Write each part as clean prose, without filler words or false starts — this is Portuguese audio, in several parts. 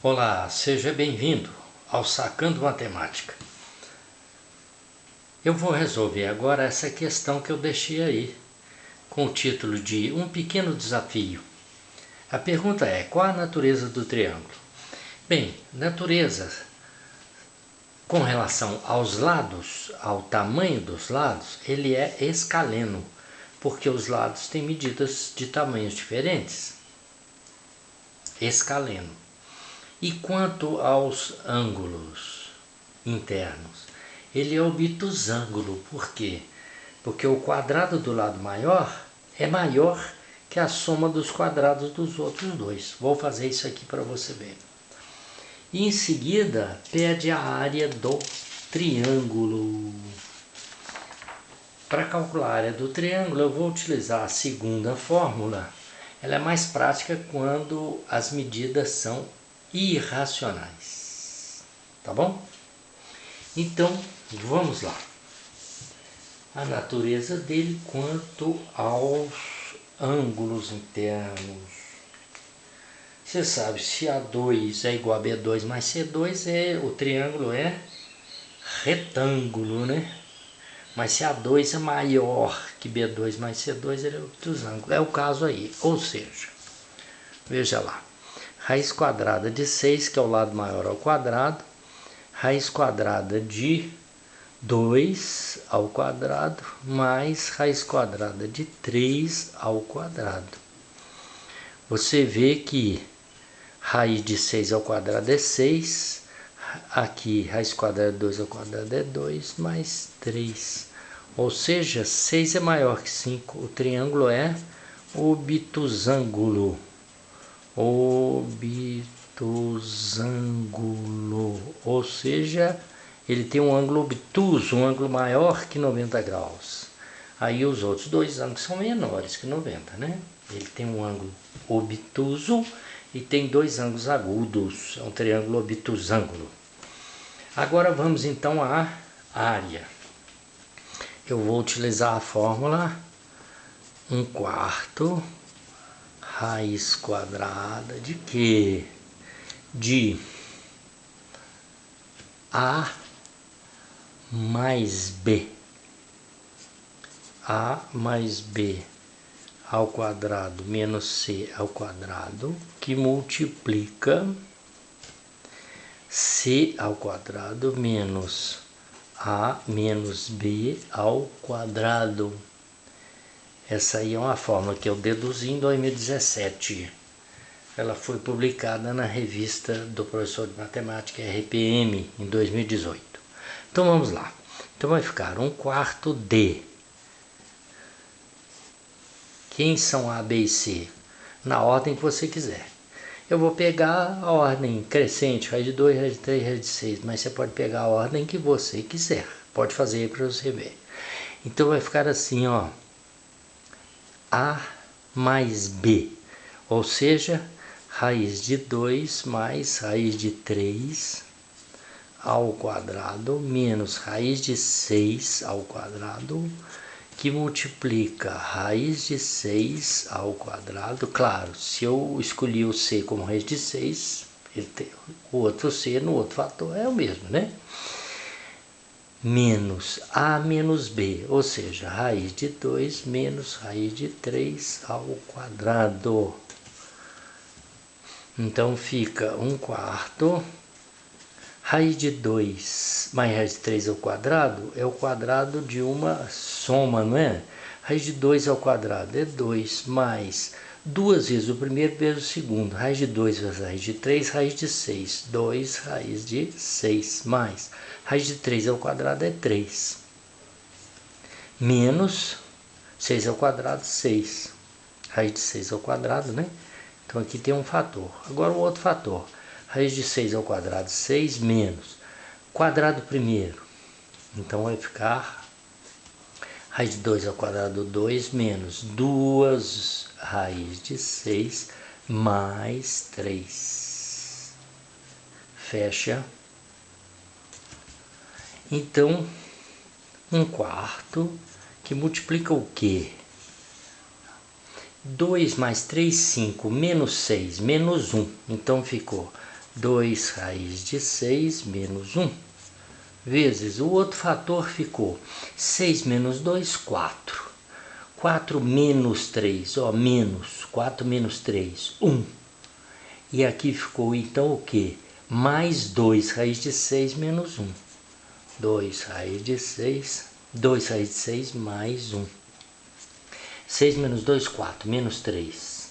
Olá, seja bem-vindo ao Sacando Matemática. Eu vou resolver agora essa questão que eu deixei aí, com o título de Um Pequeno Desafio. A pergunta é: qual a natureza do triângulo? Bem, natureza com relação aos lados, ao tamanho dos lados, ele é escaleno, porque os lados têm medidas de tamanhos diferentes. Escaleno. E quanto aos ângulos internos? Ele é obtusângulo. Por quê? Porque o quadrado do lado maior é maior que a soma dos quadrados dos outros dois. Vou fazer isso aqui para você ver. E em seguida, pede a área do triângulo. Para calcular a área do triângulo, eu vou utilizar a segunda fórmula. Ela é mais prática quando as medidas são irracionais. Tá bom? Então, vamos lá. A natureza dele quanto aos ângulos internos. Você sabe, se A2 é igual a B2 mais C2, o triângulo é retângulo, né? Mas se A2 é maior que B2 mais C2, ele é obtusângulo. É o caso aí. Ou seja, veja lá. Raiz quadrada de 6, que é o lado maior ao quadrado. Raiz quadrada de 2 ao quadrado, mais raiz quadrada de 3 ao quadrado. Você vê que raiz de 6 ao quadrado é 6. Aqui, raiz quadrada de 2 ao quadrado é 2, mais 3. Ou seja, 6 é maior que 5. O triângulo é obtusângulo. Obtusângulo. Ou seja, ele tem um ângulo obtuso, um ângulo maior que 90 graus. Aí os outros dois ângulos são menores que 90, né? Ele tem um ângulo obtuso e tem dois ângulos agudos. É um triângulo obtusângulo. Agora vamos então à área. Eu vou utilizar a fórmula 1/4 raiz quadrada de quê? De A mais B. A mais B ao quadrado menos C ao quadrado, que multiplica C ao quadrado menos A menos B ao quadrado. Essa aí é uma fórmula que eu deduzi em 2017. Ela foi publicada na revista do professor de matemática RPM em 2018. Então vamos lá. Então vai ficar 1/4 de. Quem são A, B e C? Na ordem que você quiser. Eu vou pegar a ordem crescente, raiz de 2, raiz de 3, raiz de 6, mas você pode pegar a ordem que você quiser. Pode fazer aí para você ver. Então vai ficar assim, ó. A mais B, ou seja, raiz de 2 mais raiz de 3 ao quadrado menos raiz de 6 ao quadrado, que multiplica raiz de 6 ao quadrado. Claro, se eu escolhi o C como raiz de 6, o outro C no outro fator é o mesmo, né? Menos A menos B, ou seja, raiz de 2 menos raiz de 3 ao quadrado. Então fica 1/4, raiz de 2 mais raiz de 3 ao quadrado é o quadrado de uma soma, não é? Raiz de 2 ao quadrado é 2 mais 2 vezes o primeiro vezes o segundo. Raiz de 2 vezes raiz de 3, raiz de 6. 2 raiz de 6 mais raiz de 3 ao quadrado é 3. Menos 6 ao quadrado, 6. Raiz de 6 ao quadrado, né? Então aqui tem um fator. Agora o outro fator. Raiz de 6 ao quadrado, 6 menos quadrado primeiro. Então vai ficar raiz de 2 ao quadrado, 2 menos 2 raiz de 6 mais 3. Fecha. Então, 1/4 que multiplica o quê? 2 mais 3, 5, menos 6, menos 1. Então ficou 2 raiz de 6 menos 1, vezes o outro fator ficou 6 menos 2, 4. 4 menos 3, ó, menos 4 menos 3, 1. E aqui ficou então o quê? Mais 2 raiz de 6 menos 1. 2 raiz de 6, 2 raiz de 6 mais 1. 6 menos 2, 4, menos 3,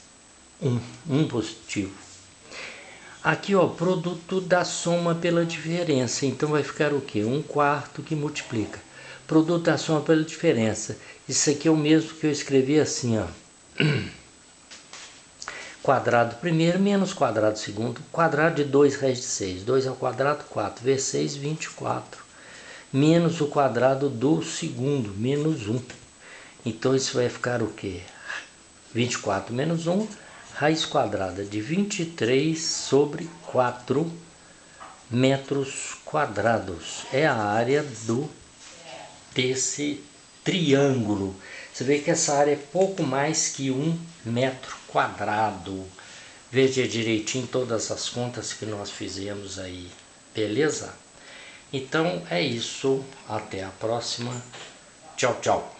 1 positivo. Aqui, ó, produto da soma pela diferença, então vai ficar o quê? 1/4 que multiplica. Produto da soma pela diferença, isso aqui é o mesmo que eu escrevi assim, ó. Quadrado primeiro menos quadrado segundo, quadrado de 2 raiz de 6, 2 ao quadrado, 4, vezes 6, 24. Menos o quadrado do segundo, menos 1. Então isso vai ficar o quê? 24 menos 1, raiz quadrada de 23 sobre 4 metros quadrados. É a área desse triângulo. Você vê que essa área é pouco mais que 1 metro quadrado. Veja direitinho todas as contas que nós fizemos aí, beleza? Então é isso, até a próxima. Tchau, tchau.